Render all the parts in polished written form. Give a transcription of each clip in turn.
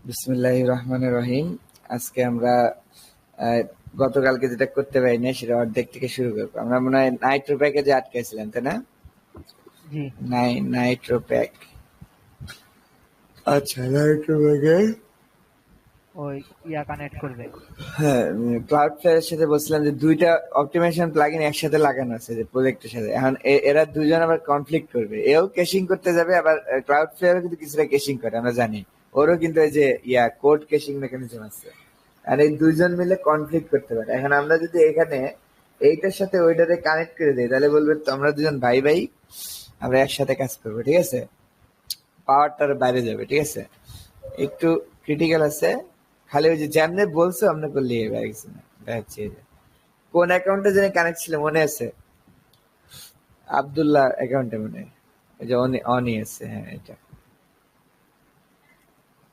বিসমিল্লাহির রহমানির রহিম। আজকে আমরা আহ, গতকালকে যেটা করতে পারিনি সেটা অর্ধেক থেকে শুরু করবো। আমরা মনে হয় নাইট্রো প্যাকেজে আটকেছিলাম, তাই না? জি। Nitro pack. আচ্ছা, নাইট্রো প্যাকে ওই কানেক্ট করবে। হ্যাঁ, ক্লাউডফ্লায়ারের সাথে বলছিলাম যে দুইটা অপটিমাইজেশন প্লাগইন একসাথে লাগানো আছে যে প্রজেক্টের সাথে। এখন এরা দুজন আবার কনফ্লিক্ট করবে, এও ক্যাশিং করতে যাবে, আবার ক্লাউডফ্লায়ারও কিন্তু কিছুটা ক্যাশিং করে, আমরা জানি। ওরও কিন্তু এই যে কোড ক্যাশিং মেকানিজম আছে। আর এই দুইজন মিলে কনফ্লিক্ট করতে পারে। এখন আমরা যদি এখানে এইটার সাথে ওইটারে কানেক্ট করে দিই, তাহলে বলবে তো আমরা দুজন ভাই ভাই, আমরা একসাথে কাজ করবো, ঠিক আছে? পাওয়ারটার বাইরে যাবে, ঠিক আছে? একটু ক্রিটিক্যাল আছে। খালি ওই যে যেমনে বলছো আমরা করলে এবার কিছু না, দেখাচ্ছি। এই যে কোন অ্যাকাউন্টে যেন কানেক্ট ছিল মনে আছে? আব্দুল্লাহ অ্যাকাউন্টে মনে হয়। এই যে অনি আছে, হ্যাঁ এটা।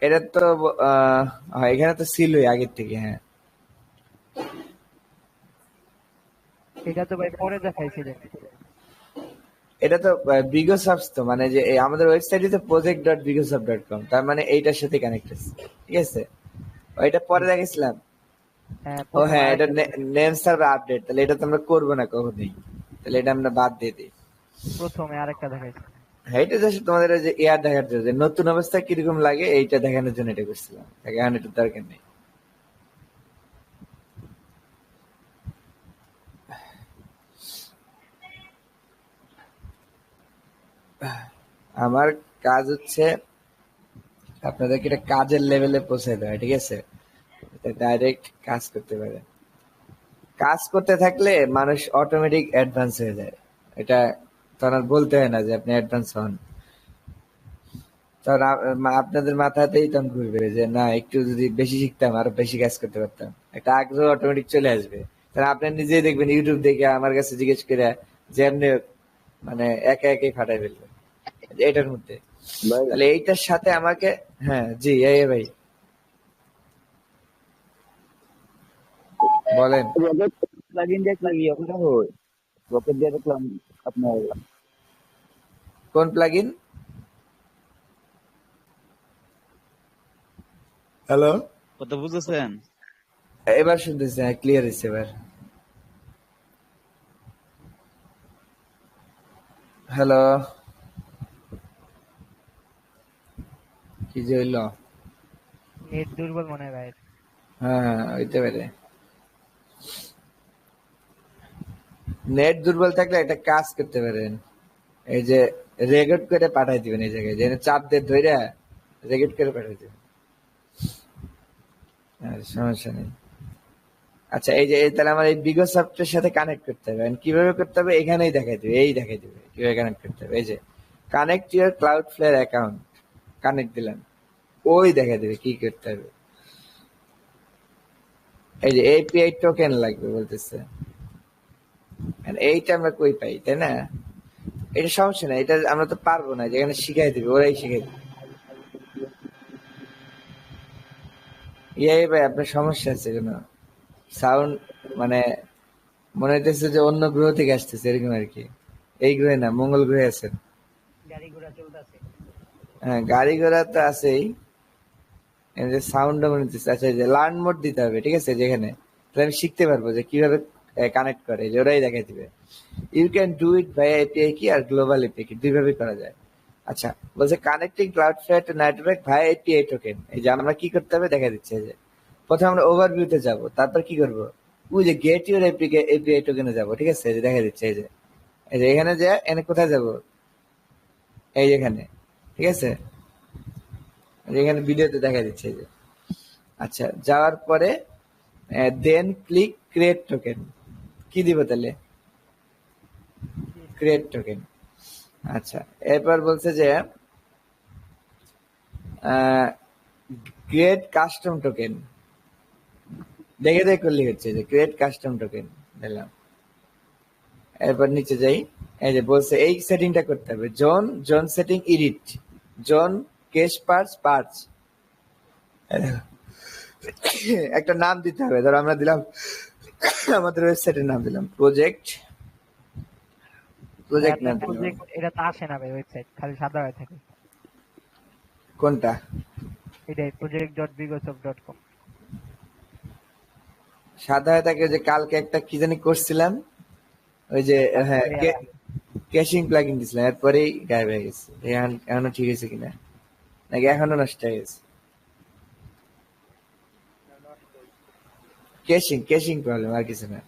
এটা তো এখানে তো ছিলই আগের থেকে, হ্যাঁ। এটা তো ভাই পরে দেখাইছিলেন। এটা তো বিগোসফট, তো মানে যে আমাদের ওয়েবসাইটে তো project.bigosop.com, তার মানে এইটার সাথে কানেক্ট আছে, ঠিক আছে? ওইটা পরে জি। দেখেছিলাম। হ্যাঁ, ও প্রথম হ্যাঁ, এটা আরেকটা দেখাইছিল। নেম সার্ভার আপডেট, তাহলে এটা তো আমরা করবো না কখনোই। তাহলে এটা আমরা বাদ দিয়ে দিই। প্রথমে আরেকটা দেখাইছিল। হ্যাঁ, এটা জাস্ট তোমাদের ওই যে এয়ার দেখার জন্য, যে নতুন অবস্থায় কিরকম লাগে এইটা দেখানোর জন্য এটা করছিলাম। এখন এটা দরকার নেই। আমার কাজ হচ্ছে আপনাদেরকে এটা কাজের লেভেলে পৌঁছে দেওয়া, ঠিক আছে? ডাইরেক্ট কাজ করতে পারে। কাজ করতে থাকলে মানুষ অটোমেটিক অ্যাডভান্স হয়ে যায়। এটা তখন আর বলতে হয় না যে আপনি অ্যাডভান্স হন। তখন আপনাদের মাথাতেই তখন ঘুরবে যে না, একটু যদি বেশি শিখতাম আরো বেশি কাজ করতে পারতাম, একটা আগ্রহ অটোমেটিক চলে আসবে। তাহলে আপনি নিজেই দেখবেন ইউটিউব দেখে আমার কাছে জিজ্ঞেস করে যে এমনি মানে একে একে ফাটাই ফেলবেন এটার মধ্যে। ভাই তাহলে এইটার সাথে আমাকে, হ্যাঁ জি ভাই বলেন। রকেট প্লাগইন দিয়ে কি ইয়ে করা হয়? রকেট দিয়ে দেখলাম আপনার কোন প্লাগইন? হ্যালো, কথা বুঝেছেন? এবার শুনতেছি, হ্যাঁ ক্লিয়ার হয়েছে এবার। হ্যালো, কি যে হইলো? নেট দুর্বল মনে হয় ভাই। হ্যাঁ হ্যাঁ, হইতে পারে। নেট দুর্বল থাকলে একটা কাজ করতে পারেন, এই যে রেকর্ড করে পাঠাই দিবেন এই জায়গায়, যেন চাপ দিয়ে ধরে রেকর্ড করে পাঠাই দিবেন। সমস্যা নেই। আচ্ছা, এই যে তাহলে আমার এই বিগো সফটের সাথে কানেক্ট করতে হবে। And কিভাবে করতে হবে এখানেই দেখাই দিবে, এই দেখাই দিবে কিভাবে কানেক্ট করতে হবে। এই যে connect your Cloudflare account, connect দিলাম, ওই দেখাই দিবে কি করতে হবে। এই যে এপিআই টোকেন লাগবে বলতেছে। And এইটা আমরা কই পাই, তাই না? এটা সমস্যা না, এটা আমরা তো পারবো না, যেখানে শিখাই দিবে ওরাই শিখাই দিবে। ভাই আপনার সমস্যা আছে কেন? সাউন্ড মানে মনে হইতেছে যে অন্য গ্রহ থেকে আসতেছে, এরকম আর কি। এই গ্রহে না, মঙ্গল গ্রহে আছেন। গাড়ি ঘোড়া চলতেছে। হ্যাঁ, গাড়ি ঘোড়া তো আছেই, সাউন্ডও মনে হচ্ছে। আচ্ছা, এই যে লার্ন মোড দিতে হবে, ঠিক আছে? যেখানে তাহলে আমি শিখতে পারবো যে কিভাবে কানেক্ট করে, যে ওরাই দেখাই দিবে। ইউ ক্যান ডু ইট ভাই এপিআই কি আর গ্লোবাল এপিআই কি, দুইভাবে করা যায়। আচ্ছা, বলছে কানেক্টিং ক্লাউডফ্লায়ার টু নেটওয়ার্ক ভাই এপিআই টোকেন। এই যে আমরা কি করতে হবে দেখা দিচ্ছে। এই যে প্রথমে আমরা ওভারভিউতে যাব, তারপর কি করব, ওই যে গেট ইউর এপিআই টোকেনে যাব, ঠিক আছে? এই যে দেখা দিচ্ছে, এই যে এখানে যে এনে কোথায় যাব, এই যেখানে, ঠিক আছে? এই যে এখানে ভিডিওতে দেখা দিচ্ছে। এই যে আচ্ছা, যাওয়ার পরে দেন ক্লিক ক্রিয়েট টোকেন। কি দিব তাহলে? Create token. আচ্ছা, এরপর বলছে যে ক্রিয়েট কাস্টম টোকেন। দেখে দেখে করলে হচ্ছে যে ক্রিয়েট কাস্টম টোকেন দিলাম। এরপর নিচে যাই, এই যে বলছে এই সেটিংটা করতে হবে, zone zone setting edit, zone case parse parse. একটা নাম দিতে হবে, ধরো আমরা দিলাম আমাদের ওয়েবসাইটের নাম দিলাম প্রজেক্ট, ভাই প্রজেক্ট আপনার নাম দিলাম। প্রজেক্ট এটা তো আসে না ভাই, ওয়েবসাইট খালি সাদা হয়ে থাকে। কোনটা? এটাই project.bigosop.com। সাদা হয়ে থাকে যে কালকে একটা কি জানি করছিলাম, ওই যে হ্যাঁ তারপরে আর কি। ক্যাশিং প্লাগইন দিছিলাম, এরপরেই গায়েব হয়ে গেছে। এখনো ঠিক আছে কিনা, নাকি এখনো নষ্ট হয়ে গেছে? ক্যাশিং প্রবলেম, আর কিছু না।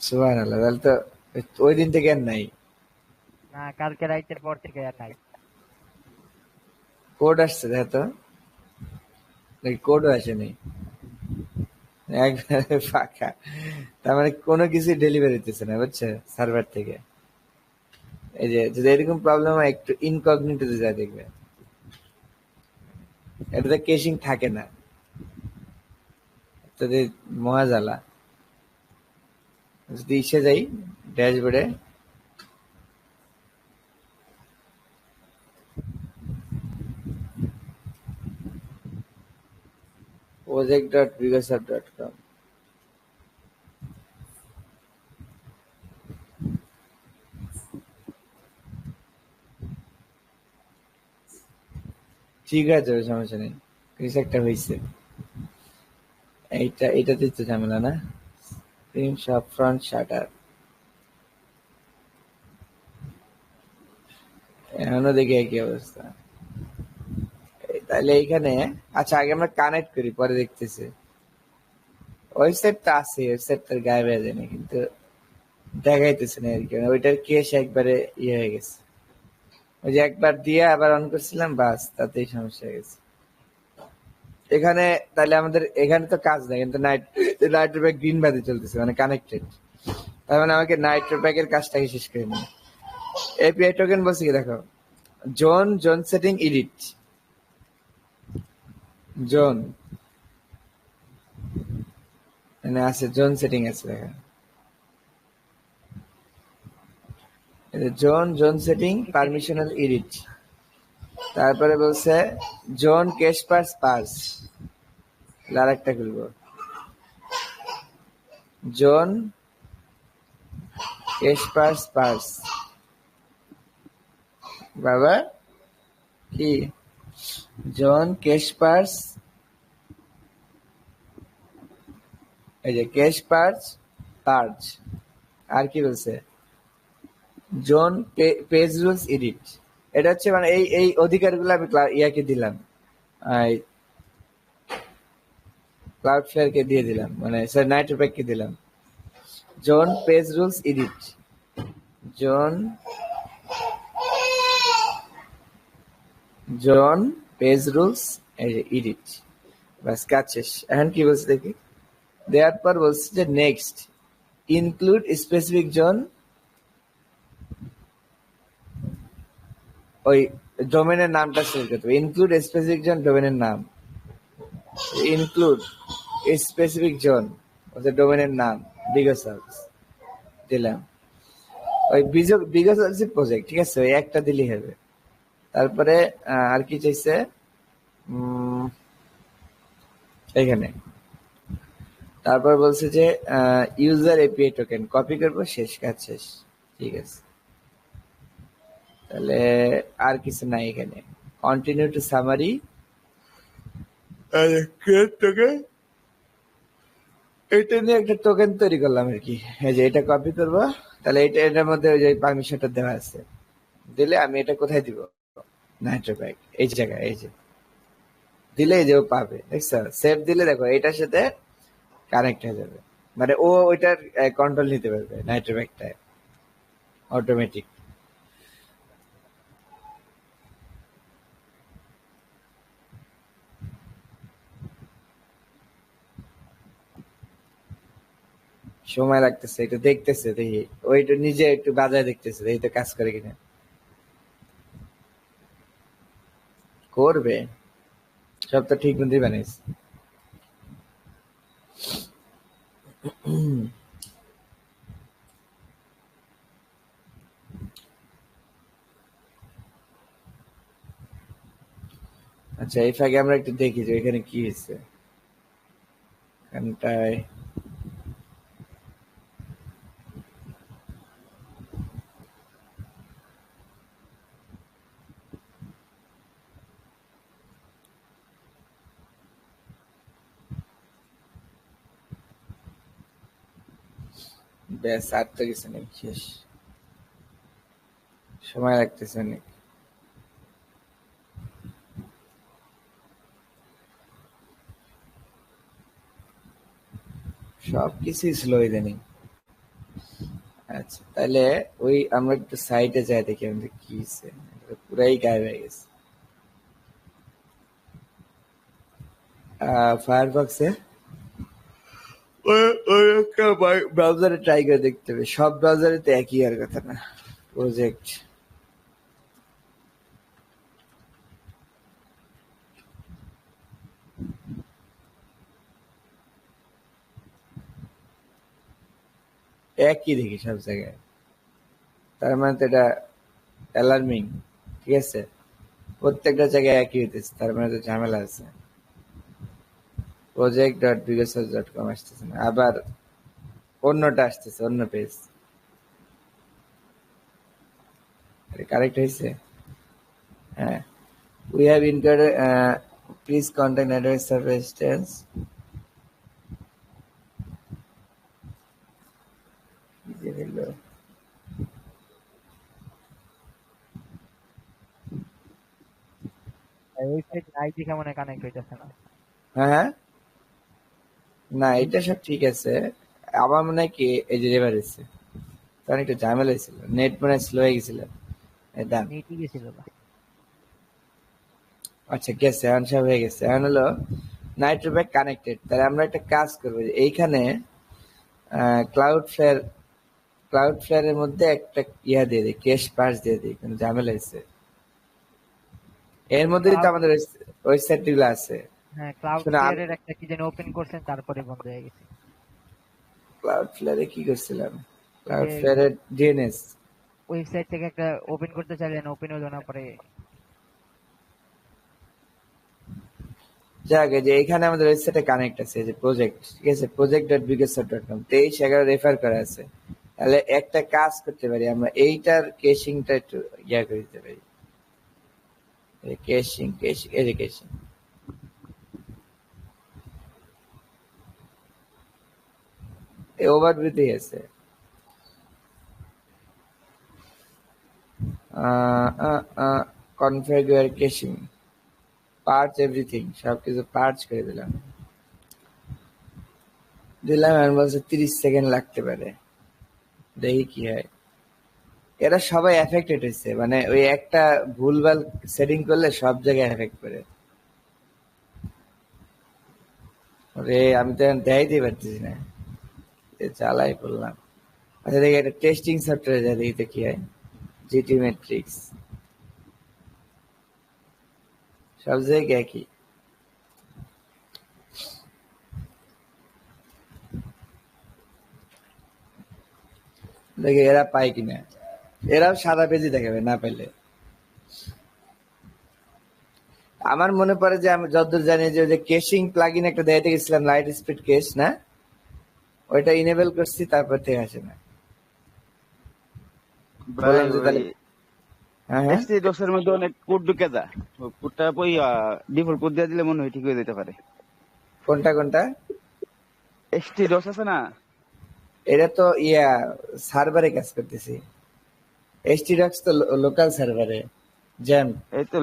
সুবহানাল্লাহ, তাহলে তো ওই দিন থেকে আর নাই। না, কালকে রাইতের পর থেকে আর নাই। কোড আসছে দেখ তো, নাকি কোডও আসেনি? একবারে ফাঁকা। তার মানে কোনো কিছু ডেলিভারি হইতেছে না, বুঝছে, সার্ভার থেকে। এই যে যদি এরকম প্রবলেম হয়, একটু ইনকগনিটোতে যায় দেখবে, এটাতে কেশিং থাকে না, তাতে মহা জ্বালা। যদি ইসে যাই ড্যাশবোর্ডে, project.bigasap.com, ঠিক আছে, ওই সমস্যা নেই, কিছু একটা হয়েছে। এটাতে তো ঝামেলা না। প্রিন্ট সব ফ্রন্ট শাটার, এখনো দেখি একই অবস্থা। তাহলে এইখানে, আচ্ছা আগে আমরা কানেক্ট করি, পরে দেখতেছি। ওয়েবসাইটটা আছে, ওয়েবসাইটটার গায়েব হয়ে যায়নি, কিন্তু দেখাইতেছে না আর কি, ওইটার কেস একবারে ইয়ে হয়ে গেছে। ওই যে একবার দিয়ে আবার অন করছিলাম, বাস তাতেই সমস্যা হয়ে গেছে। এখানে তাহলে আমাদের এখানে তো কাজ নাই, কিন্তু নাইট্রো প্যাক গ্রিন বাদে চলতেছে, মানে কানেক্টেড। তার মানে আমাকে নাইট্রো প্যাকের কাজটাকে শেষ করে নিই। এপিআই টোকেন বলছে কি দেখো, জোন সেটিং এডিট, জোন মানে আছে, জোন সেটিং আছে দেখো, জোন সেটিং পারমিশনাল এডিট। তারপরে বলছে জোন ক্যাশ পার্স, আর একটা খুলবো, জোন ক্যাশ পার্স। বাবা কি, জোন ক্যাশ পার্স, এই যে ক্যাশ পার্জ। আর কি বলছে, জোন পেজ রুলস এডিট। এটা হচ্ছে মানে এই অধিকারগুলো আমি ইয়াকে দিলাম, ক্লাউড ফ্লেয়ারকে দিয়ে দিলাম, মানে স্যার নাইট্রোপ্যাককে দিলাম। Zone page rules edit, zone জন পেজ রুলস এডিট, বাস কাজ শেষ। এখন কি বলছে দেখি, দেওয়ার পর বলছে যে নেক্সট ইনক্লুড স্পেসিফিক জোন, ওই ডোমেনের নামটা সিলেক্ট করতে হবে, ইনক্লুড স্পেসিফিক জোন ডোমেনের নাম, ইনক্লুড স্পেসিফিক জোন ওদের ডোমেনের নাম, বিগোসার্চ দিলাম। ওই বিগোসার্চ প্রজেক্ট, ঠিক আছে, ওই একটা দিলেই হবে। তারপরে আর কি চাইছে, এখানে তারপর বলছে যে ইউজার এপিআই টোকেন কপি করবো, শেষ, কাজ শেষ। ঠিক আছে, তাহলে আর কিছু নাই এখানে। কন্টিনিউ টু সামারি, টোকেন, এটা নিয়ে একটা টোকেন তৈরি করলাম আর কি। এই যে এটা কপি করবো, তাহলে এটার মধ্যে ওই যে পারমিশনটা দেওয়া আছে, দিলে আমি এটা কোথায় দিব, নাইট্রোপ্যাক এই জায়গায়, এই যে দিলে এই যে ও পাবে, দেখছো, সেভ দিলে দেখো এটার সাথে কানেক্ট হয়ে যাবে, মানে ও ওইটার কন্ট্রোল নিতে পারবে নাইট্রোপ্যাকটায় অটোমেটিক। সময় লাগতেছে, এটা দেখতেছে, দেখি ওইটা নিজে একটু বাজায় দেখতেছে, দেখি তো কাজ করে কিনা। করবে, সব তো ঠিক মতোই বানাইছে। আচ্ছা এই ফাঁকে আমরা একটু দেখি যে এখানে কি হয়েছে, এখানটায় ব্যাস আর তো কিছু নেই, শেষ। সময় লাগতেছে অনেক। সবকিছুই স্লো ইদানিং। আচ্ছা তাহলে ওই আমরা একটু সাইডে যাই দেখি আমাদের কি হয়েছে। এটা পুরাই গায়েব হয়ে গেছে। ফায়ারফক্সে ওই ওই একটা ব্রাউজারে ট্রাই করে দেখতে হবে, সব ব্রাউজারে তো একই আর কথা না। প্রজেক্ট একই দেখি সব জায়গায়, তার মানে তো এটা অ্যালার্মিং। ঠিক আছে, প্রত্যেকটা জায়গায় একই হইতেছে, তার মানে তো ঝামেলা আছে। project.bigasource.com আসতেছে না, আবার অন্যটা আসতেছে, অন্য পেজ। কারেক্ট হয়েছে? হ্যাঁ। We have incurred, please contact network assistance. কি যে হলো? ওয়েবসাইট আইডি কেমন কানেক্ট হইতেছে না। হ্যাঁ হ্যাঁ, না এটা সব ঠিক আছে। আমার মনে হয় কি এই যে এবার এসছে, কারণ একটু ঝামেলা ছিল, নেট মনে হয় স্লো হয়ে গেছিল। ডান। নেটই গেছিল না। আচ্ছা গেছে, এখন সব হয়ে গেছে। এখন হলো নাইট্রোব্যাক কানেক্টেড। তাহলে আমরা একটা কাজ করবো যে এইখানে ক্লাউড ফ্লেয়ারের মধ্যে একটা ইয়া দিয়ে দিই, কেশ পার্স দিয়ে দিই, কোনো ঝামেলা হয়েছে। এর মধ্যেই তো ক্লাউড আমাদের ওয়েবসাইট গুলো আছে। হ্যাঁ, ক্লাউড শোনো ফ্লেয়ারের একটা কি যেন ওপেন করছেন তারপরে বন্ধ হয়ে গেছে। ক্লাউড ফ্লেয়ারে কি করছিলাম? ওই যে ক্লাউড ফ্লেয়ারের ডিএনএস। ওয়েবসাইট থেকে একটা ওপেন করতে চাইলেন, ওপেন হলো না, পরে যাক, এই যে এখানে আমাদের ওয়েবসাইটে কানেক্ট আছে, এই যে প্রজেক্ট, ঠিক আছে, project.bigasource.com 23/11 রেফার করা আছে। তাহলে একটা কাজ করতে পারি আমরা, এইটার কেশিংটা একটু ইয়া করে দিতে পারি। কেশিং কেশিং এই যে কেশিং, এই ওভারভিউতেই আছে। কনফিগার কেশিং, পার্চ এভরিথিং, সবকিছু পার্চ করে দিলাম। আর বলছে 30 সেকেন্ড লাগতে পারে, দেখি কি হয়। এরা সবাই এফেক্টেড হয়েছে, মানে ওই একটা ভুলভাল সেটিং করলে সব জায়গায় এফেক্ট করে। ওরে আমি তো এখন দেখাইতে পারতেছি না, চালাই করলাম। আচ্ছা দেখি একটা টেস্টিং সফটওয়্যার যা দেখি তো কি হয়। জিটি ম্যাট্রিক্স, সব জায়গায় একই। দেখি এরা পায় কিনা, এরাও সাদা পেজই দেখাবে না পাইলে। আমার মনে পড়ে যে আমি যতদূর জানি যে ওই যে কেশিং প্লাগইন একটা দেখাইতে গেছিলাম, লাইট স্পিড কেস না, ওইটা ইনেবল করছি, তারপর থেকে আসে না। ভাই বললাম যে ওই তাহলে হ্যাঁ হ্যাঁ, এসটি ডসের মধ্যে অনেক কোড ঢুকে যায়, ওই কোডটা ওই ডিফল্ট কোড দিয়ে দিলে মনে হয় ঠিক হয়ে যেতে পারে। কোনটা কোনটা? এসটি ডস আছে না, এটা তো ইয়া সার্ভারে কাজ করতেছি, এইচটিডক্স তো লোকাল সার্ভারে জ্যাম। এই তো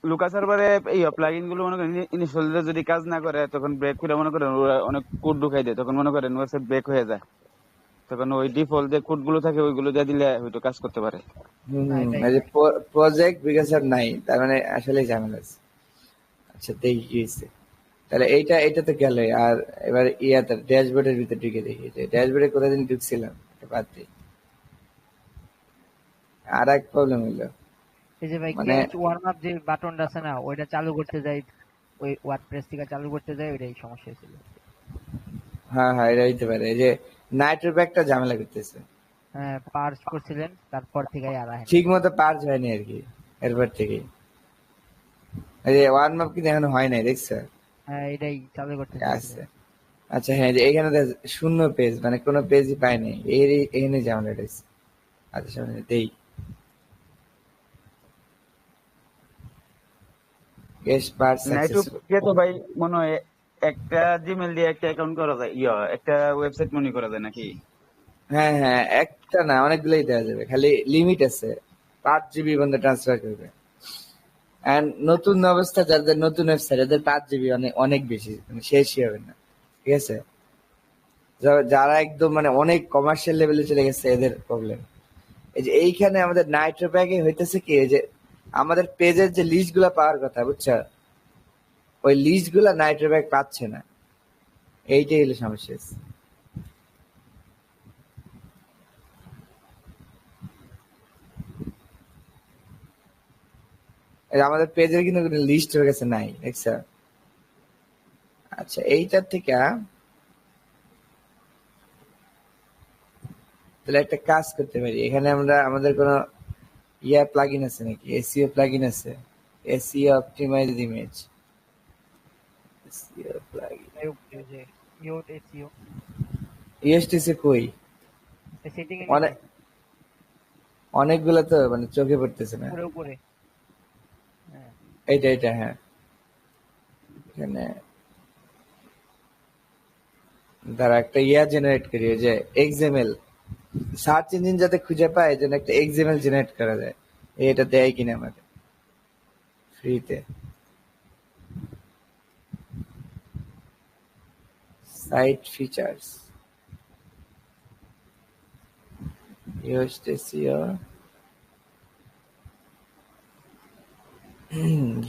লুকা সার্ভারে এই প্লাগইন গুলো মনে করেন ইনস্টল যদি কাজ না করে তখন ব্রেক করে মনে করেন ওরা অনেক কোড ঢুকাই দেয়, তখন মনে করেন ওয়েবসাইট ব্রেক হয়ে যায়। তখন ওই ডিফল্ট যে কোড গুলো থাকে ওইগুলো দিয়ে দিলে হয়তো কাজ করতে পারে। না, এটাই এই যে প্রজেক্ট বিকাশার নাই, তার মানে আসলে ঝামেলা আছে। আচ্ছা দেখি কি হয়েছে। তাহলে এইটা তো গেল। আর এবার ইয়াতে ড্যাশবোর্ডের ভিতরে ঢুকে দেখি, যে ড্যাশবোর্ডে কোথায় দিন ঢুকছিলাম, এটা বাদ দিই। আর এক প্রবলেম হইলো, এই যে ভাই মানে গেট ওয়ার্ম আপ যে বাটনটা আছে না, ওইটা চালু করতে যাই, ওই ওয়ার্ডপ্রেস থেকে চালু করতে যাই, ওইটাই সমস্যা হয়েছিল। হ্যাঁ হ্যাঁ এটা হইতে পারে, এই যে নাইট্রো ব্যাগটা ঝামেলা করতেছে। হ্যাঁ, পার্স করছিলেন, তারপর থেকে আর আহে নাই। ঠিক মতো পার্জ হয়নি আর কি, এরপর থেকেই। এই যে ওয়ান মাপ কিন্তু এখনো হয় নাই, দেখছো? হ্যাঁ, এটাই চালু করতে আছে। চাইছিলেন। আচ্ছা হ্যাঁ, যে এখানে শূন্য পেজ, মানে কোনো পেজই পাইনি, এখানে ঝামেলা হয়েছে। আচ্ছা সামনে দেই গেস্ট পার্ট নাইট্রো সাকসেসফুল। কে তো ভাই মনে হয় একটা জিমেল দিয়ে একটা অ্যাকাউন্ট করা যায়, একটা ওয়েবসাইট মনি করা যায় নাকি? হ্যাঁ হ্যাঁ, একটা না অনেকগুলোই দেওয়া যাবে, খালি লিমিট আছে, 5 জিবি বন্ধু ট্রান্সফার করবে। এন্ড নতুন অবস্থা যাদের নতুন ওয়েবসাইট এদের 5 জিবি অনেক অনেক বেশি, মানে শেষই হবে না, ঠিক আছে। যারা একদম মানে অনেক কমার্শিয়াল লেভেলে চলে গেছে এদের প্রবলেম। এই যে এইখানে আমাদের নাইট্রো প্যাকে হইতেছে কি, এই যে আমাদের পেজের যে লিস্ট গুলা পাওয়ার কথা বুঝছো, ওই লিস্ট গুলা নাইট্রো প্যাক পাচ্ছে না, এইটাই হলো সমস্যা। এই যে আমাদের পেজের কিন্তু লিস্ট হয়ে গেছে নাই, দেখছো। আচ্ছা এইটার থেকে তাহলে একটা কাজ করতে পারি, এখানে আমরা আমাদের কোনো প্লাগইন আছে নাকি, এসইও প্লাগইন আছে, SEO optimise image, SEO plugin, এই উপরে যে ইউট এসইও ইএসটিসি কই, সেটিং এর নিচে অনেক অনেকগুলো তো মানে চোখে পড়তেছে না। উপরে উপরে। হ্যাঁ এইটা এটা হ্যাঁ, এখানে দ্বারা একটা জেনারেট করি, ওই যে এক্সএমএল সার্চ ইঞ্জিন যাতে খুঁজে পায় যেন একটা এক্সএমএল জেনারেট করা যায়, এটা দেয় কিনা আমাদের ফ্রিতে। সাইট ফিচার্স, ইউএসটিসিও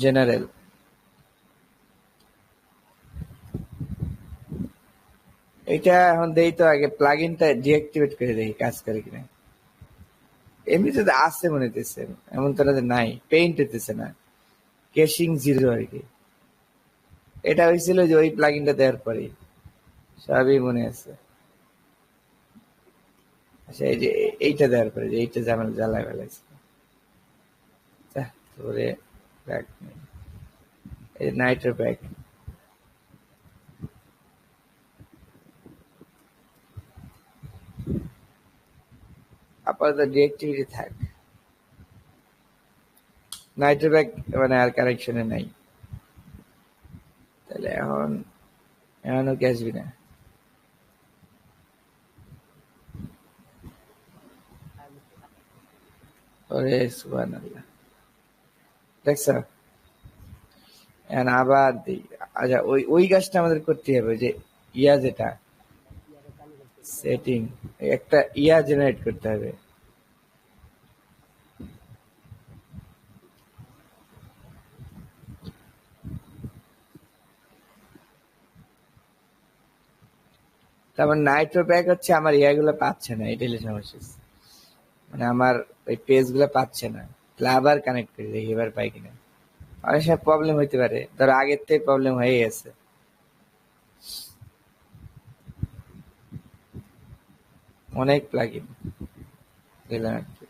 জেনারেল, এটা এখন দেই তো, আগে প্লাগইনটা ডিঅ্যাক্টিভেট করে দেখি কাজ করে কিনা। এমনিতে তো আছে মনে হইতেছে, এমন তো না যে নাই, পেইন্ট হইতেছে না, ক্যাশিং জিরো আর কি। এটা হয়েছিল যে ওই প্লাগইনটা দেওয়ার পরে, সবই মনে আছে। আচ্ছা এই যে এইটা দেওয়ার পরে যে এইটা ঝামেলা জ্বালায় ফেলাইছে, তারপরে ব্যাক নেই, এই নাইট্রো প্যাক, আপাতত ডিরেক্টিভিটি থাক, নাইট্রো প্যাক মানে আর কানেকশনে নাই। তাহলে এখনও কি আসবি না? ওরে সুবহানাল্লাহ, দেখছো, এখন আবার দিই। আচ্ছা ওই ওই কাজটা আমাদের করতে হবে, যে যেটা সেটিং, একটা জেনারেট করতে হবে। তারপর নাইট্রো প্যাক হচ্ছে আমার গুলো পাচ্ছে না, এটাই হলো সমস্যা। মানে আমার ওই পেজ গুলো পাচ্ছে না, তাহলে আবার কানেক্ট করি দেখি এবার পাই কিনা। অনেক সময় প্রবলেম হইতে পারে, ধরো আগের থেকে প্রবলেম হয়ে গেছে, অনেক প্লাগইন দিলাম আর কি।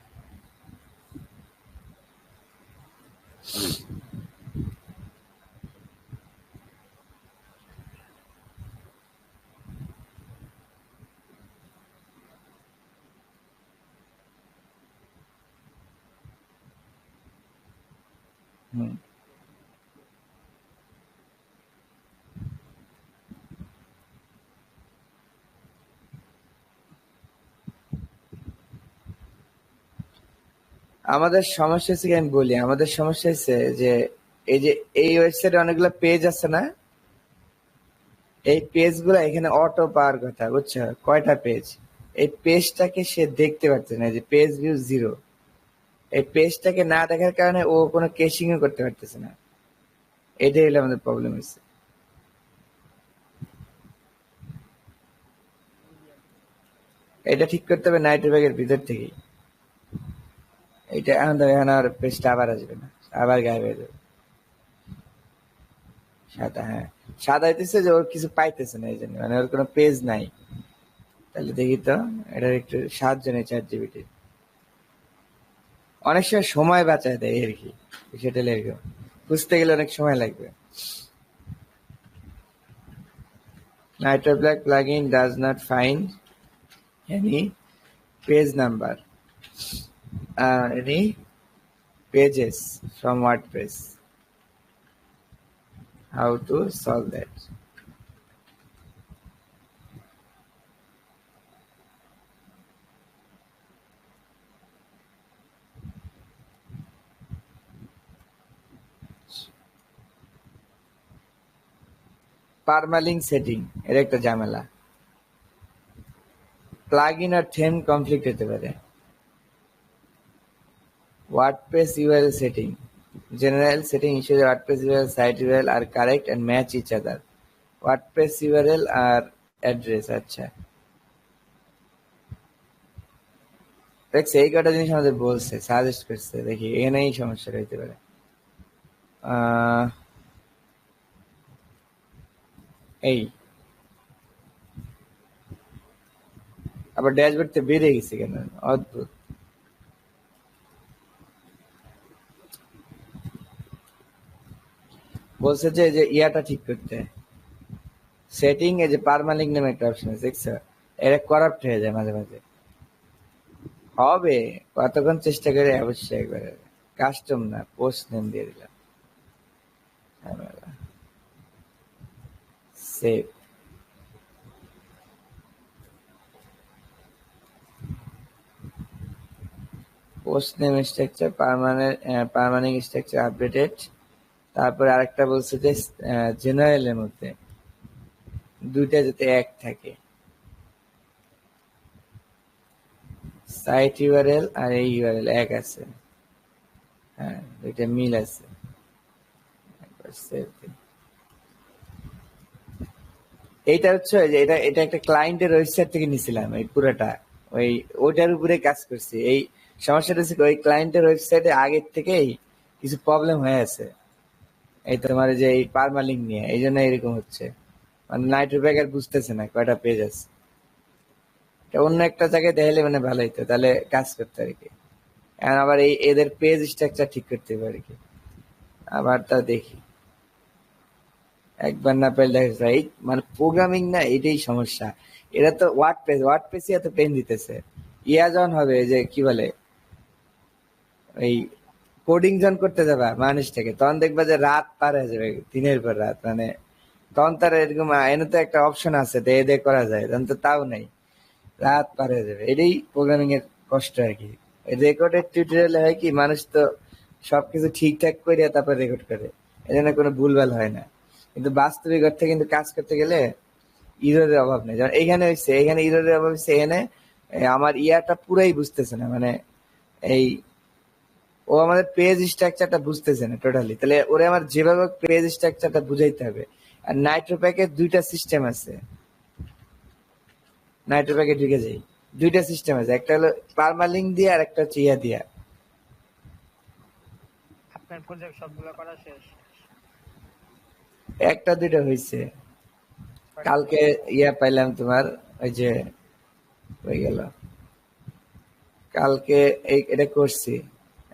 হুম। আমাদের সমস্যা হচ্ছে কি, আমি বলি আমাদের সমস্যা হচ্ছে যে এই যে এই ওয়েবসাইটে অনেকগুলো পেজ আছে না, এই পেজ গুলো এখানে অটো পাওয়ার কথা, বুঝছো, কয়টা পেজ, এই পেজটাকে সে দেখতে পাচ্ছে না, যে পেজ ভিউ জিরো, এই পেজটাকে না দেখার কারণে ও কোনো কেসিং ও করতে পারতেছে না, এটাই হলো আমাদের প্রবলেম হচ্ছে। এটা ঠিক করতে হবে নাইট ব্যাগের ভিতর থেকেই। এটা এখন ধর, এখন আর পেজটা আবার আসবে না, আবার গায়েব হয়ে যাবে। সাদা, হ্যাঁ সাদা হইতেছে যে ওর কিছু পাইতেছে না, এই জন্য মানে ওর কোনো পেজ নাই। তাহলে দেখি তো, এটার একটু সাহায্য নেই চ্যাট জিপিটি, অনেক সময় সময় বাঁচায় দেয় আর কি, সেটা এরকম বুঝতে গেলে অনেক সময় লাগবে। Nitro black plugin does not find any page number, any pages from WordPress. How to solve that? Permalink setting এর একটা ঝামেলা। প্লাগ ইন আর থেম কনফ্লিক্ট হতে পারে। WordPress URL setting, general setting issues WordPress URL site URL are correct and match each other. WordPress URL আর address, আচ্ছা দেখছি এই কটা জিনিস আমাদের বলছে, সাজেস্ট করছে, দেখি এখানেই সমস্যাটা হইতে পারে। এই আবার ড্যাশবোর্ড থেকে বেরিয়ে গেছে কেন, অদ্ভুত। বলছে যে যে ইয়াটা ঠিক করতে, সেটিং এ যে পারমালিঙ্ক নামে একটা অপশন আছে দেখছো, এটা করাপ্ট হয়ে যায় মাঝে মাঝে। হবে কতক্ষণ চেষ্টা করে অবশ্যই একবার কাস্টম না পোস্ট নেম দিয়ে দিলাম, save. Post name structure permanent structure updated. তারপরে আরেকটা বলছে যে জেনারেলের মধ্যে দুইটা যাতে এক থাকে, সাইট ইউআরএল আর এই ইউআরএল এক আছে, হ্যাঁ দুইটা মিল আছে। একবার save দিই। এইটা হচ্ছে যে এটা এটা একটা ক্লায়েন্টের ওয়েবসাইট থেকে নিছিলাম এই পুরোটা, ওইটার উপরে কাজ করছি। এই সমস্যাটা হচ্ছে ওই ক্লায়েন্টের ওয়েবসাইটে আগের থেকেই কিছু প্রবলেম হয়ে আছে এই তোমার যে এই পারমালিঙ্ক নিয়ে, এই জন্য এরকম হচ্ছে। মানে নাইট্রোপ্যাক আর বুঝতেছে না কয়টা পেজ আছে। এটা অন্য একটা জায়গায় দেখলে মানে ভালো হইতো, তাহলে কাজ করতে আর কি। এখন আবার এই এদের পেজ স্ট্রাকচার ঠিক করতে হবে আর কি। আবার তা দেখি, একবার না পেলে দেখা যায় এই মানে প্রোগ্রামিং না, এটাই সমস্যা। এরা তো ওয়ার্ড পেজই এত পেন দিতেছে। ইয়া যখন হবে যে কি বলে এই কোডিং যখন করতে যাবা মানুষটাকে, তখন দেখবা যে রাত পার হয়ে যাবে, দিনের পর রাত। মানে তখন তার এরকম এনে তো একটা অপশন আছে দে করা যায়, তখন তো তাও নাই, রাত পার হয়ে যাবে। এটাই প্রোগ্রামিং এর কষ্ট আর কি। রেকর্ডের টিউটোরিয়াল হয় কি মানুষ তো সবকিছু ঠিকঠাক করে তারপর রেকর্ড করে, এজন্য কোনো ভুলভাল হয় না। কিন্তু বাস্তবিক অর্থে কিন্তু কাজ করতে গেলে ইরোরের অভাব নেই। যেমন এখানে হচ্ছে, এখানে ইরোরের অভাব হচ্ছে, এখানে আমার ইয়াটা পুরাই বুঝতেছে না। মানে এই ও আমাদের পেজ স্ট্রাকচারটা বুঝতেছে না টোটালি, তাহলে ওরে আমার যেভাবে পেজ স্ট্রাকচারটা বুঝাইতে হবে। আর নাইট্রোপ্যাকের দুইটা সিস্টেম আছে, নাইট্রোপ্যাকে ঢুকে যাই, দুইটা সিস্টেম আছে, একটা হলো পারমালিঙ্ক দিয়ে আর একটা হচ্ছে ইয়া দিয়া। আপনার প্রজেক্ট সবগুলো করা শেষ? একটা দুইটা হয়েছে, কালকে ইয়া পাইলাম তোমার ওই যে হয়ে গেল, কালকে এটা করছি,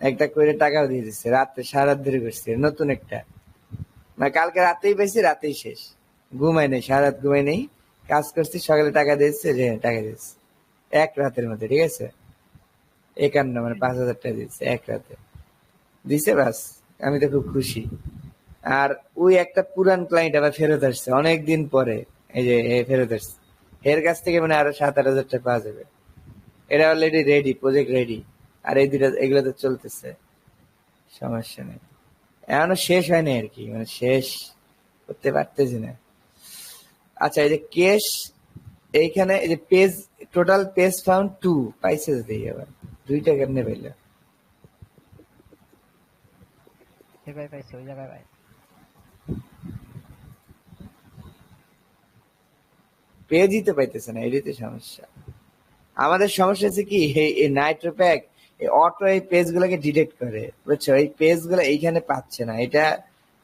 একটা করে টাকাও দিয়ে দিচ্ছে, রাত্রে সারা রাত ধরে করছি নতুন একটা। মানে কালকে রাতেই পাইছি, রাতেই শেষ, ঘুমাই নেই, সারা রাত ঘুমাই নেই, কাজ করছি, সকালে টাকা দিয়েছে, যে টাকা দিয়েছে এক রাতের মধ্যে, ঠিক আছে 51 মানে 5,000 টাকা দিচ্ছে এক রাতে দিছে, বাস আমি তো খুব খুশি। আর ওই একটা পুরান ক্লায়েন্ট আবার ফেরত আসছে অনেকদিন পরে, এই যে ফেরত আসছে, এর কাছ থেকে মানে আরো 7-8 হাজার টাকা পাওয়া যাবে। এটা অলরেডি রেডি, প্রজেক্ট রেডি। আর এই দুটা এগুলো তো চলতেছে, সমস্যা নেই। এখনো শেষ হয়নি আর কি, মানে শেষ করতে পারতেছি না। আচ্ছা এই যে কেস, এইখানে এই যে পেজ, টোটাল পেজ ফাউন্ড 2 পাইছে, দেখি আবার দুইটা কেমনে পাইলো। সেভাবে পাইছে ওই জায়গায় ভাই। পেজই তো পাইতেছে না, এটাই তো সমস্যা। আমাদের সমস্যা হচ্ছে কি এই নাইট্রোপ্যাক এই অটো এই পেজ গুলোকে ডিটেক্ট করে, বুঝছো, এই পেজ গুলো এইখানে পাচ্ছে না। এটা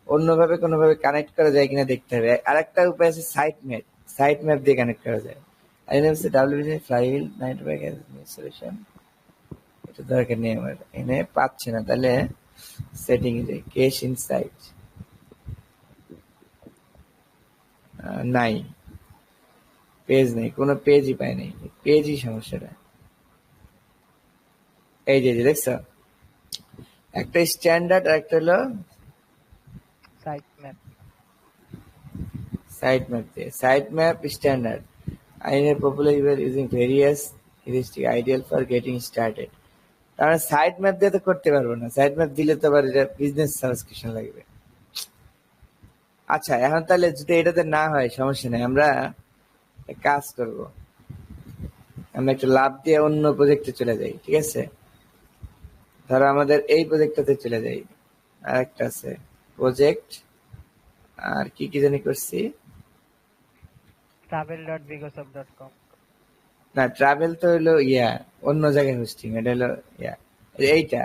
অন্যভাবে কোনোভাবে কানেক্ট করা যায় কিনা দেখতে হবে। আর একটা উপায় আছে সাইট ম্যাপ দিয়ে কানেক্ট করা যায়। আর এটা হচ্ছে ডাব্লিউপি ফ্লাইহুইল নাইট্রোপ্যাক সলিউশন, এটা দরকার নেই আমার, এনে পাচ্ছে না। তাহলে সেটিং এ কেশ ইনসাইট নাই, পেজ নেই, কোনো পেজই পাই নাই, পেজই সমস্যাটা। এই যে দেখছো, একটা স্ট্যান্ডার্ড আর একটা হলো সাইট ম্যাপ। সাইট ম্যাপ দিয়ে, সাইট ম্যাপ স্ট্যান্ডার্ড আইনের popular your using various heuristic ideal for getting started. তার সাইট ম্যাপ দিয়ে তো করতে পারবো না, সাইট ম্যাপ দিলে তো আবার এটা বিজনেস সাবস্ক্রিপশন লাগবে। আচ্ছা, এখন তাহলে যদি এটাতে না হয় সমস্যা নেই, আমরা এক কাজ করব, আমরা একটু লাভ দিয়ে অন্য প্রজেক্টে চলে যাই, ঠিক আছে? ধরো আমাদের এই প্রজেক্টটাতে চলে যাই, আর একটা আছে প্রজেক্ট, আর কি কি জানি করছি। travel.bigosup.com। না, ট্রাভেল তো হলো অন্য জায়গায় হোস্টিং, এটা হলো এইটা,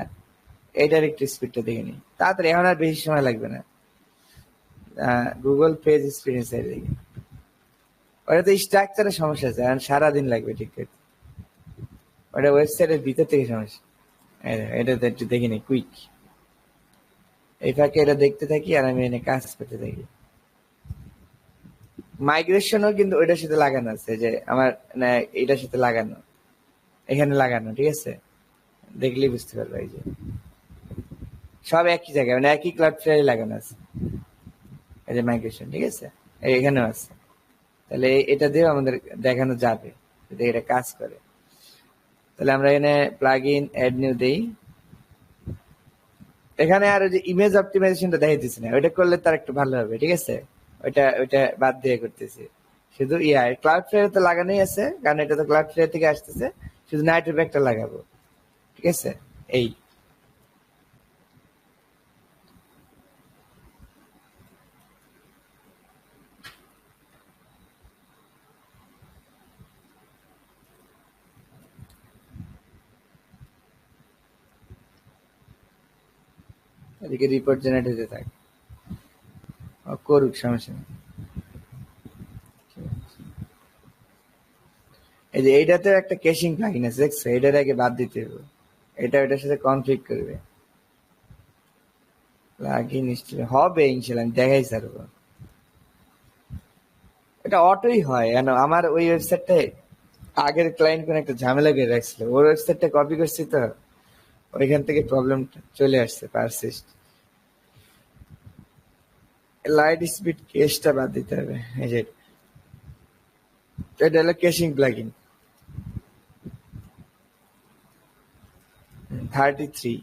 এইটার একটু স্পিডটা দেখে নি তাড়াতাড়ি, এখন আর বেশি সময় লাগবে না। গুগল পেজ এক্সপিরিয়েন্স দেখি, ওটাতে স্ট্রাকচারের সমস্যা আছে, এখন সারাদিন লাগবে ঠিক করতে, ওটা ওয়েবসাইটের ভিতর থেকে সমস্যা। এটাতে একটু দেখে নি কুইক, এই ফাঁকে এটা দেখতে থাকি আর আমি এনে কাজ করতে থাকি। মাইগ্রেশনও কিন্তু ওইটার সাথে লাগানো আছে, যে আমার না এটার সাথে লাগানো, এখানে লাগানো, ঠিক আছে? দেখলেই বুঝতে পারবে, এই যে সব একই জায়গায়, মানে একই ক্লাউড ফ্লেয়ারে লাগানো আছে, এই যে মাইগ্রেশন, ঠিক আছে? এখানেও আছে, তাহলে এটা দিয়েও আমাদের দেখানো যাবে যদি এটা কাজ করে। তাহলে আমরা এখানে প্লাগ ইন অ্যাড নিউ দেই, এখানে আর ওই যে ইমেজ অপটিমাইজেশনটা দেখাইতেছি না, ওইটা করলে তার একটু ভালো হবে, ঠিক আছে? ওইটা ওইটা বাদ দিয়ে করতেছি, শুধু ক্লাউড ফ্লেয়ার তো লাগানোই আছে, কারণ এটা তো ক্লাউড ফ্লেয়ার থেকে আসতেছে, শুধু নাইট ব্যাকটা লাগাবো, ঠিক আছে? এই এদিকে রিপোর্ট জেনারেট হতে থাকে, করুক, সমস্যা নেই। এই যে এইটাতে একটা ক্যাশিং প্লাগইন আছে, দেখছো? এটার আগে বাদ দিতে হবে, এটা ওটার সাথে কনফ্লিক্ট করবে। প্লাগইন ইনস্টল হবে ইনশাআল্লাহ, আমি দেখাই ছাড়বো। এটা অটোই হয়, কেন আমার ওই ওয়েবসাইটটায় আগের ক্লায়েন্ট কোন একটা ঝামেলা করে রাখছিল, ওর ওয়েবসাইটটা কপি করছি তো ওইখান থেকে প্রবলেম চলে আসছে, পারসিস্ট। লাইট স্পিড কেসটা বাদ দিতে হবে, এই যে এটা হলো ক্যাশিং প্লাগইন 33,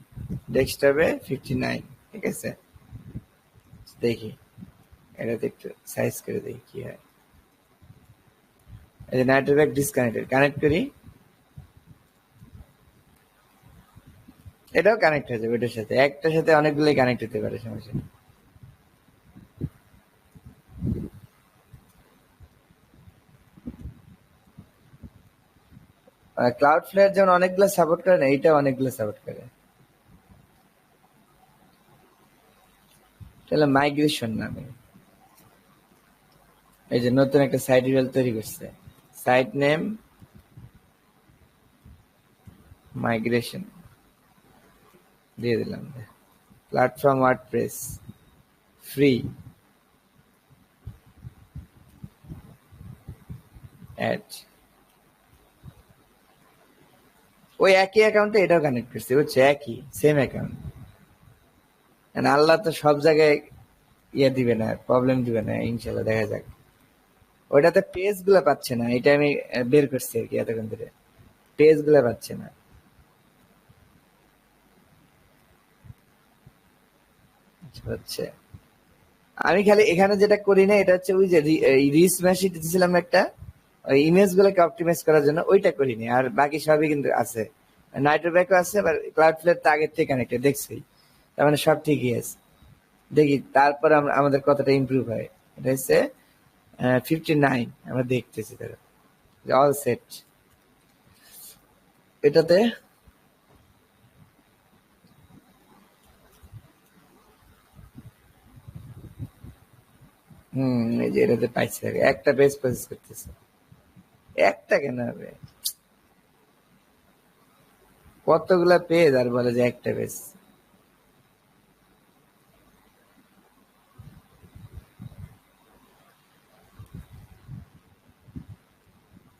ডেস্কটপে 59, ঠিক আছে? দেখি এটাতে একটু সাইজ করে দেখি কি হয়। এই যে নেটওয়ার্ক ডিসকানেক্টেড, কানেক্ট করি, এটাও কানেক্ট হয়ে যাবে, এটার সাথে একটার সাথে অনেকগুলোই কানেক্ট হতে পারে, সমস্যা নেই। ক্লাউড ফ্লেয়ার যেমন অনেকগুলো সাপোর্ট করে না, এইটা অনেকগুলো সাপোর্ট করে। তাহলে মাইগ্রেশন নামে এই যে নতুন একটা সাইট ইউআরএল তৈরি করছে, সাইট নেম মাইগ্রেশন দিয়ে দিলাম, প্ল্যাটফর্ম ওয়ার্ডপ্রেস ফ্রি অ্যাড, ওই একই অ্যাকাউন্টে এটাও কানেক্ট করছে, বুঝছে? একই সেম অ্যাকাউন্ট। আল্লাহ তো সব জায়গায় দিবে না, প্রবলেম দিবে না, ইনশাল্লাহ দেখা যাক। ওইটাতে পেজ গুলা পাচ্ছে না, এটা আমি বের করছি আর কি, এতক্ষণ ধরে পেজ গুলা পাচ্ছে না, হচ্ছে। আমি খালি এখানে যেটা করি না, এটা হচ্ছে ওই যে রিস ম্যাশিট দিয়েছিলাম একটা, ওই ইমেজ গুলোকে অপটিমাইজ করার জন্য, ওইটা করিনি। আর বাকি সবই কিন্তু আছে, নাইট্রোব্যাকও আছে, আবার ক্লাউড ফ্লেয়ার তো আগের থেকে কানেক্টেড, দেখছি, তার মানে সব ঠিকই আছে। দেখি তারপর আমাদের কতটা ইমপ্রুভ হয়। এটা হচ্ছে 59, আমরা দেখতেছি তারা অল সেট। এটাতে এই যে এটাতে পাইছে একটা পেজ প্রসেস করতেছে, একটা কেন হবে, কতগুলা পেজ, আর বলে যে একটা পেজ।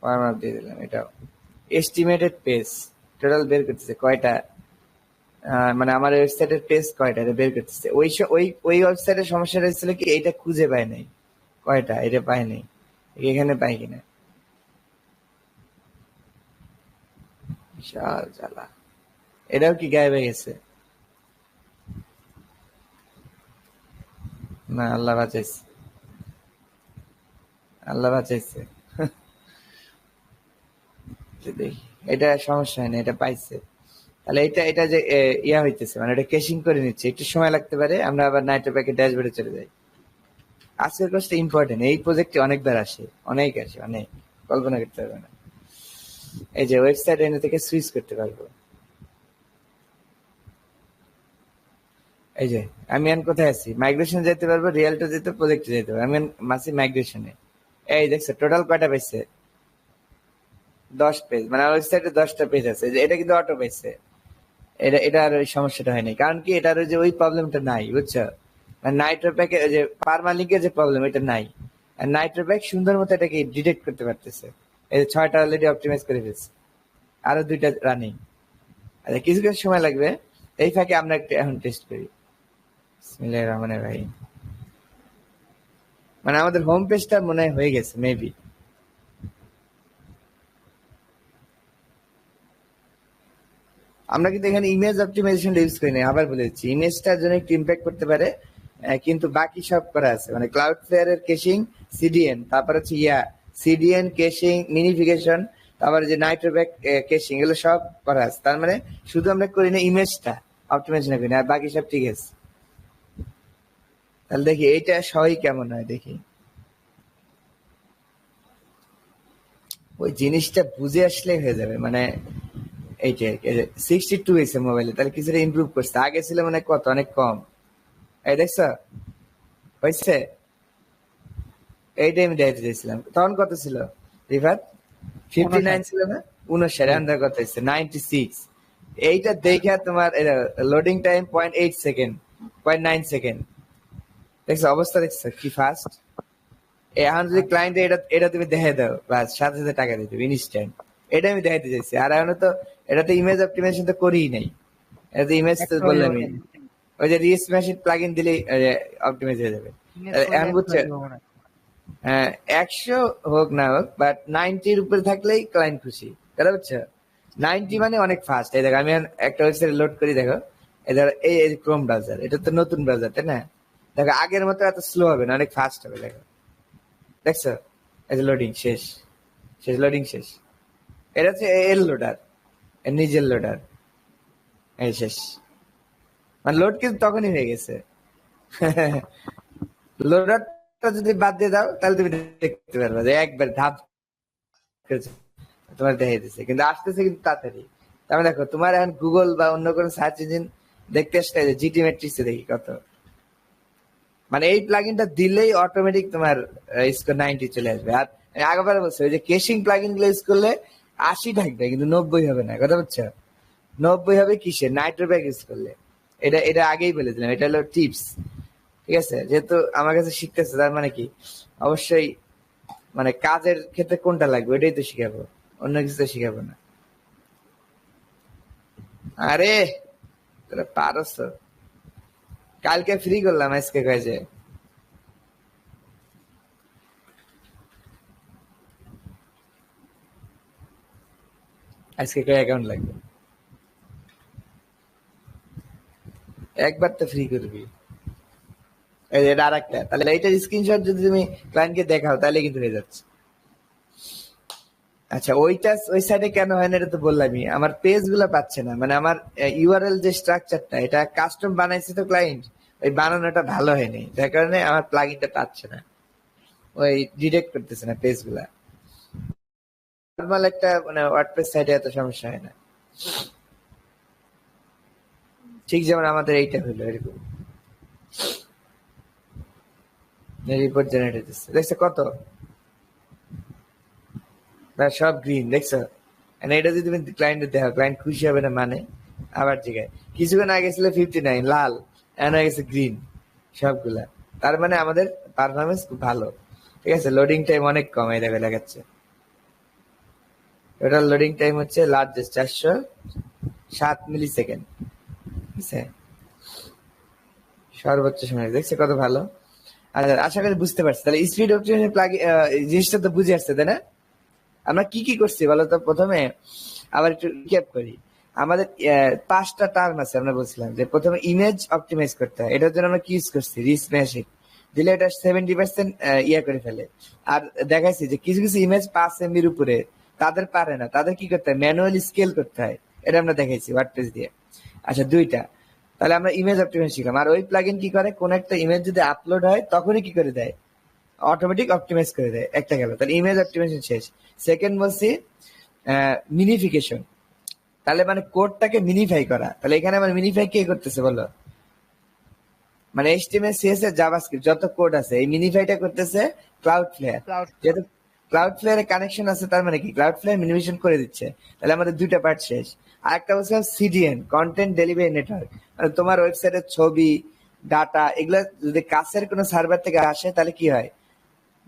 ফরম্যাট দিয়ে দিলাম, এটাও এস্টিমেটেড পেজ টোটাল বের করতেছে কয়টা, মানে আমার ওয়েবসাইটের পেজ কয়টা এটা বের করতেছে। ওই ওয়েবসাইটের সমস্যা হয়েছিল কি, এইটা খুঁজে পায় নাই, কয়টা এটা পায় নাই, এখানে পাই কিনা, বিশাল জ্বালা। এটাও কি গায়েব হয়ে গেছে? না, আল্লাহ বাঁচাইছে। আল্লাহ বাঁচাইছে। দেখি এটা সমস্যা হয় না, এটা পাইছে। তাহলে এটা এটা যে ইয়া হইতেছে মানে এটা কেশিং করে নিচ্ছে, একটু সময় লাগতে পারে। আমরা আবার নাইট্রো প্যাকেট ড্যাশবোর্ডে চলে যাই। আজকের কোর্সটা ইম্পর্টেন্ট, এই প্রজেক্টে অনেকবার আসে, অনেক আসে, অনেক কল্পনা করতে পারবে না। এই যে ওয়েবসাইট এনে থেকে সুইচ করতে পারবো। এই যে আমি এখন কোথায় আছি, মাইগ্রেশন যেতে পারবো, রিয়েলটা যেতে, প্রজেক্টে যেতে পারবো। আমি মাসি মাইগ্রেশনে। এই দেখছো টোটাল কয়টা পাইছে? 10 পেজ, মানে ওয়েবসাইটে 10টা পেজ আছে। যে এটা কিন্তু অটো পাইছে, এটা এটা আর ওই সমস্যাটা হয়নি। কারণ কি এটার ওই যে ওই প্রবলেমটা নাই, বুঝছো? মানে নাইট্রো প্যাকের যে পারমালিংকের যে প্রবলেম, এটা নাই। আর নাইট্রো প্যাক সুন্দর মতো এটাকে ডিটেক্ট করতে পারতেছে। এই যে 6টা অলরেডি অপটিমাইজ করে ফেলছে, আরো 2টা রানিং। আচ্ছা কিছু কিছু সময় লাগবে। এই ফাঁকে আমরা একটা এখন টেস্ট করি। বিসমিল্লাহির রহমানির রহিম। মানে আমাদের হোম পেজটা মনে হয় হয়ে গেছে মেবি। আমরা কিন্তু এখানে ইমেজ অপটিমাইজেশন ইউজ করি না, আবার বলে দিচ্ছি। ইমেজটার জন্য একটু ইম্প্যাক্ট করতে পারে, কিন্তু বাকি সব করা আছে। মানে ক্লাউড ফ্লেয়ার এর কেশিং, সিডিএন, তারপর হচ্ছে সিডিএন কেশিং, মিনিফিকেশন, তারপরে যে নাইট্রোব্যাক কেশিং, এগুলো সব করা আছে। তার মানে শুধু আমরা করি না ইমেজটা অপটিমাইজেশন করি না, আর বাকি সব ঠিক আছে। তাহলে দেখি এইটা সহই কেমন হয় দেখি। ওই জিনিসটা বুঝে আসলে হয়ে যাবে। মানে এইটা 62 হয়েছে মোবাইলে, তাহলে কিছুটা ইমপ্রুভ করছে। আগে ছিল মানে কত, অনেক কম। এই দেখছো হয়েছে, এইটাই আমি দেখতে চাইছিলাম। তখন কত ছিল রিফাত? 59 ছিল না? 59, এখন কত হয়েছে? 96। এইটা দেখে তোমার লোডিং টাইম 0.8 সেকেন্ড, 0.9 সেকেন্ড। দেখছো অবস্থা, দেখছো কি ফাস্ট। এখন যদি ক্লায়েন্ট এটা এটা তুমি দেখে দাও, বাস সাথে সাথে টাকা দিয়ে দেবে ইনস্ট্যান্ট। এটা আমি দেখাইতে চাইছি। আর এখন তো এটা তো ইমেজ অপটিমাইজেশন তো করিই নাই, এটা তো ইমেজ তো Extra বললামই। loading। ওই যে রিস মেশিন প্লাগইন দিলেই অপটিমাইজ হয়ে যাবে। Image করলে এখন extra বুঝছো? দিব মনে হয়। হ্যাঁ, 100 হোক না হোক, বাট 90-র উপরে থাকলেই ক্লায়েন্ট খুশি। তাহলে বুঝছো 90 মানে অনেক ফাস্ট। এই দেখো আমি এখন একটা ওয়েবসাইট লোড করি, দেখো এই ধরো এই ক্রোম ব্রাউজার, এটা তো নতুন ব্রাউজার তাই না? দেখো আগের মতো এত স্লো হবে না, অনেক ফাস্ট হবে। দেখো দেখছো, এই যে লোডিং শেষ, শেষ লোডিং শেষ। এটা হচ্ছে এল লোডার, এর নিজের লোডার। এই শেষ, মানে লোড কিন্তু তখনই হয়ে গেছে। লোডারটা যদি বাদ দিয়ে দাও তাহলে তুমি দেখতে পারবে যে একবার ধাপ করেছে, তোমার দেখাই দিচ্ছে, কিন্তু আসতেছে কিন্তু তাড়াতাড়ি। তার মানে দেখো তোমার এখন গুগল বা অন্য কোনো সার্চ ইঞ্জিন দেখতে আসলে জিটি ম্যাট্রিক্সে দেখি কত। মানে এই প্লাগইনটা দিলেই অটোমেটিক তোমার স্কোর 90 চলে আসবে। আর আগেবার বলছে ওই যে কেশিং প্লাগইন গুলো ইউজ করলে 80 থাকবে, কিন্তু 90 হবে না। কথা বুঝছো? 90 হবে কিসে? নাইট্রোব্যাক ইউজ করলে। এটা এটা আগেই বলেছিলাম, এটা হলো টিপস। ঠিক আছে, যেহেতু আমার কাছে শিখতেছে তার মানে কি অবশ্যই মানে কাজের ক্ষেত্রে কোনটা লাগবে ওইটাই তো শিখাবো, অন্য কিছু তো শিখাবো না। আরে তোরা পারস তো। কালকে ফ্রি করলাম, আজকে কয়েছে আজকে কয় অ্যাকাউন্ট লাগবে? একবার তো ফ্রি করবি। এই যে এটা আরেকটা, তাহলে এইটার স্ক্রিনশট যদি তুমি ক্লায়েন্টকে দেখাও তাহলে কিন্তু হয়ে যাচ্ছে। আচ্ছা ওইটা ওই সাইডে কেন হয় না এটা তো বললামই, আমার পেজ গুলা পাচ্ছে না। মানে আমার ইউআরএল যে স্ট্রাকচারটা এটা কাস্টম বানাইছে তো ক্লায়েন্ট, ওই বানানোটা ভালো হয়নি, যার কারণে আমার প্লাগইনটা পাচ্ছে না, ওই ডিটেক্ট করতেছে না পেজ গুলা। নর্মাল একটা মানে ওয়ার্ডপ্রেস সাইটে এত সমস্যা হয় না। ঠিক যেমন আমাদের এইটা হলো এরকম রিপোর্ট জেনারেট হতেছে, দেখছো কত না সব গ্রিন, দেখছো? And এটা যদি তুমি ক্লায়েন্টে দেখো, ক্লায়েন্ট খুশি হবে না? মানে আবার জায়গায় কিছুক্ষণ আগে ছিল 59 লাল, এখন হয়ে গেছে গ্রিন সবগুলা। তার মানে আমাদের পারফরমেন্স খুব ভালো। ঠিক আছে, লোডিং টাইম অনেক কম, এই দেখো দেখাচ্ছে। টোটাল লোডিং টাইম হচ্ছে লার্জেস্ট 407 মিলি সেকেন্ড। ঠিক আছে, সর্বোচ্চ সময় দেখছে কত ভালো। আচ্ছা আশা করি বুঝতে পারছি। তাহলে স্পিড অপটিমাইজেশন জিনিসটা তো বুঝে আসছে তাই না? আমরা কি কি করছি বলো তো? প্রথমে আবার একটু রিক্যাপ করি। আমাদের 5টা টার্ম আছে, আমরা বলছিলাম যে প্রথমে ইমেজ অপটিমাইজ করতে হয়। এটার জন্য আমরা কি ইউজ করছি? রিস ম্যাশিং, দিলে এটা 70% ইয়া করে ফেলে। আর দেখাইছি যে কিছু কিছু ইমেজ 5 এমবির উপরে তাদের পারে না, তাদের কি করতে হয়, ম্যানুয়ালি স্কেল করতে হয়। এটা আমরা দেখাইছি ওয়ার্ডপ্রেস দিয়ে। আচ্ছা, দুইটা। তাহলে আমরা ইমেজ অপটিমাইজ শিখলাম। আর ওই প্লাগইন কি করে, কোন একটা ইমেজ যদি আপলোড হয় তখনই কি করে দেয়, অটোমেটিক অপটিমাইজ করে দেয়। একটা গেল, তাহলে ইমেজ অপটিমাইজেশন শেষ। সেকেন্ড বলছি মিনিফিকেশন, তাহলে মানে কোডটাকে মিনিফাই করা। তাহলে এখানে আমার মিনিফাই কে করতেছে বলো, মানে এইচটিএমএল সিএসএস জাভাস্ক্রিপ্ট যত কোড আছে এই মিনিফাইটা করতেছে ক্লাউডফ্লেয়ার। ক্লাউড যেহেতু ক্লাউডফ্লেয়ারে কানেকশন আছে তার মানে কি ক্লাউডফ্লেয়ার মিনিমেশন করে দিচ্ছে। তাহলে আমাদের দুইটা পার্ট শেষ। আর একটা বলছিলাম সিডিএন, কন্টেন্ট ডেলিভারি নেটওয়ার্ক, মানে তোমার ওয়েবসাইটের ছবি, ডাটা এগুলো যদি কাছের কোনো সার্ভার থেকে আসে তাহলে কি হয়,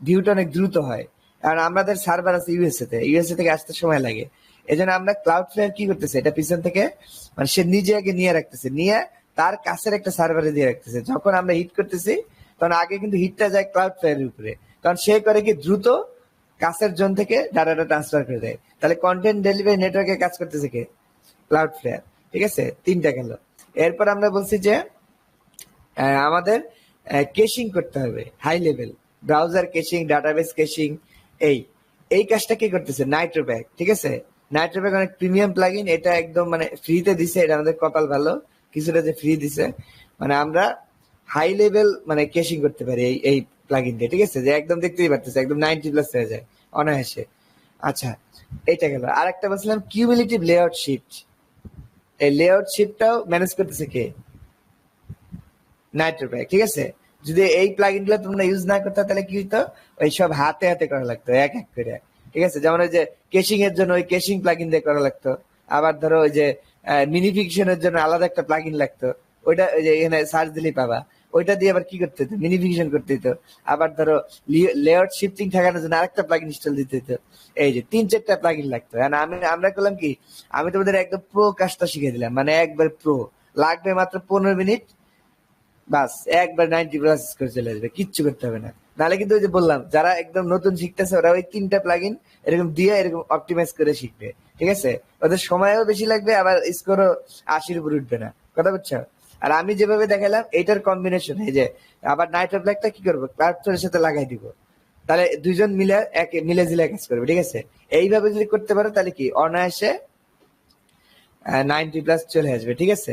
ভিউটা অনেক দ্রুত হয়। কারণ আমাদের সার্ভার আছে ইউএসএ থেকে আসতে সময় লাগে। এই জন্য আমরা ক্লাউডফ্লেয়ার কি করতেছে, এটা পিছন থেকে মানে সে নিজে আগে নিয়ে রাখতেছে, নিয়ে তার কাছের একটা সার্ভারে দিয়ে রাখতেছে। যখন আমরা হিট করতেছি তখন আগে কিন্তু হিটটা যায় ক্লাউডফ্লেয়ারের উপরে, কারণ সে করে কি দ্রুত কাছের জোন থেকে ডাটাটা ট্রান্সফার করে দেয়। তাহলে কন্টেন্ট ডেলিভারি নেটওয়ার্কে কাজ করতেছে কে, ক্লাউডফ্লেয়ার। ঠিক আছে, তিনটা গেল। এরপর আমরা বলছি যে আমাদের কেশিং করতে হবে হাই লেভেল, ব্রাউজার কেশিং, ডাটাবেস কেশিং। এই এই কাজটা কে করতেছে, নাইট্রোপ্যাক। ঠিক আছে, নাইট্রোপ্যাক অনেক প্রিমিয়াম প্লাগইন, এটা একদম মানে ফ্রিতে দিছে, এটা আমাদের কপাল ভালো কিছুটা যে ফ্রি দিছে। মানে আমরা হাই লেভেল মানে কেশিং করতে পারি এই এই প্লাগইন দিয়ে। ঠিক আছে, যে একদম দেখতেই পারতেছে একদম 90+ হয়ে যায় অনায়াসে। আচ্ছা, এটা গেল। আর একটা বলছিলাম কিউমুলেটিভ লেআউট শিফট, এই লেআউট শিফটটাও ম্যানেজ করতেছে কে, নাইট্রোপ্যাক। ঠিক আছে, যদি এই প্লাগইন গুলো তোমরা ইউজ না করতে তাহলে কি হইতো, ওই সব হাতে হাতে করা লাগতো এক এক করে। ঠিক আছে, যেমন ওই যে কেশিং এর জন্য ওই কেশিং প্লাগইন দিয়ে করা লাগতো। আবার ধরো ওই যে মিনিফিকেশনের জন্য আলাদা একটা প্লাগইন লাগতো, ওইটা ওই যে এখানে সার্চ দিলেই পাবা। ওইটা দিয়ে আবার কি করতে হতো, মিনিফিকেশন করতে হতো। আবার ধরো লেআউট শিফটিং ঠেকানোর জন্য আরেকটা প্লাগইন ইনস্টল দিতে হতো। এই যে 3-4টা প্লাগইন লাগতো। আমরা করলাম কি, আমি তোমাদের একদম প্রো কাজটা শিখে দিলাম, মানে একবার প্রো, লাগবে মাত্র 15 মিনিট, বাস একবার 90+ করে চলে আসবে, কিচ্ছু করতে হবে না। নাহলে কিন্তু ওই যে বললাম, যারা একদম নতুন শিখতেছে ওরা ওই 3টা প্লাগইন এরকম দিয়ে এরকম অপটিমাইজ করে শিখবে। ঠিক আছে, ওদের সময়ও বেশি লাগবে, আবার স্কোরও 80-র উপর উঠবে না। কথা বুঝছো? আর আমি যেভাবে দেখালাম এইটার কম্বিনেশন, এই যে আবার নাইট্রো ব্ল্যাকটা কি করবো, ক্লাউডফ্লেয়ারের সাথে লাগাই দিব, তাহলে দুইজন মিলে মিলে জিলে কাজ করবে। ঠিক আছে, এইভাবে যদি করতে পারো তাহলে কি অনায়াসে 90+ চলে আসবে। ঠিক আছে,